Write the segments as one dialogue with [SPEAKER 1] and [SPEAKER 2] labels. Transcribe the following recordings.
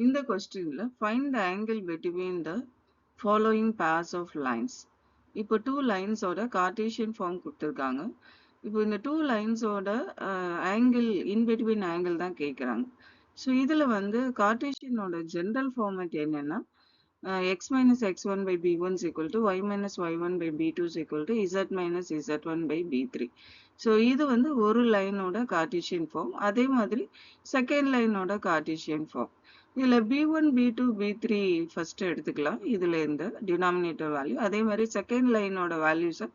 [SPEAKER 1] இந்த கொஸ்டின்ல find the angle between the following pairs of lines. இப்போ two lines ஓட கார்ட்டீசியன் ஃபார்ம் கொடுத்துருக்காங்க. இப்போ இந்த two lines ஓட ஆங்கிள் இன் பிட்வீன் ஆங்கிள் தான் கேட்குறாங்க. ஸோ இதில் வந்து கார்ட்டீசியனோட ஜென்ரல் ஃபார்மேட் என்னன்னா x minus x1 by b1 is equal to y minus y1 by b2 is equal to z minus z1 by b3. So இது வந்து ஒரு லைனோட Cartesian form. அதே மாதிரி செகண்ட் லைனோட கார்ட்டீசியன் ஃபார்ம். இதில் b1 b2 b3 ஃபர்ஸ்ட் எடுத்துக்கலாம். இதில் இந்த denominator value. அதே மாதிரி செகண்ட் லைனோட வேல்யூஸை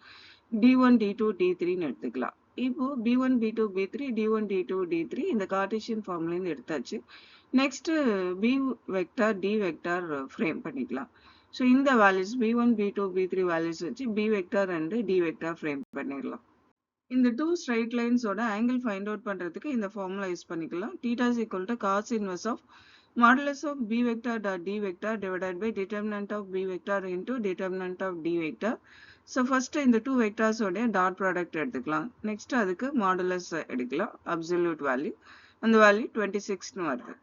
[SPEAKER 1] d1 d2 d3ன்னு எடுத்துக்கலாம். இப்போ b1 b2 b3 d1 d2 d3 இந்த கார்ட்டீசியன் ஃபார்ம்லேருந்து எடுத்தாச்சு. Next b vector d vector frame பண்ணிக்கலாம். ஸோ இந்த values b1 b2 b3 values வச்சு b vector and d vector frame பண்ணிடலாம். இந்த டூ ஸ்ட்ரைட் லைன்ஸோட ஆங்கிள் ஃபைண்ட் அவுட் பண்ணுறதுக்கு இந்த ஃபார்முலா யூஸ் பண்ணிக்கலாம். θ is equal to cos inverse of modulus of b vector dot d vector divided by determinant of b vector into determinant of d vector. So first இந்த two வெக்டார்ஸோடைய dot product எடுத்துக்கலாம். நெக்ஸ்ட் அதுக்கு modulus எடுக்கலாம், absolute value. அந்த value 26ன்னு வருது.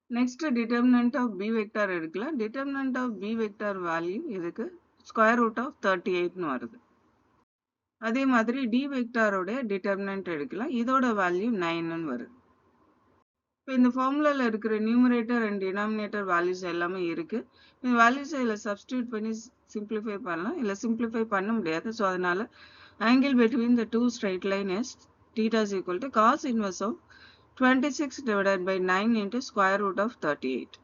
[SPEAKER 1] நெக்ஸ்ட் டிட்டர்மினன்ட் ஆஃப் பி வெக்டார் எடுக்கலாம். Determinant of b vector value இதுக்கு ஸ்கொயர் ரூட் ஆஃப் 38ன்னு வருது. அதே மாதிரி டி வெக்டாரோட டிட்டர்மினன்ட் எடுக்கலாம். இதோட வேல்யூ 9ன்னு வருது. இப்போ இந்த ஃபார்முலாவில் இருக்கிற நியூமரேட்டர் அண்ட் டினாமினேட்டர் வேல்யூஸ் எல்லாமே இருக்கு. இந்த வேல்யூஸை இதில் சப்ஸ்டியூட் பண்ணி சிம்பிளிஃபை பண்ணலாம். இல்லை சிம்பிளிஃபை பண்ண முடியாது. ஸோ அதனால angle between the two straight line is θ is equal to cos inverse of 26 divided by 9 into square root of 38.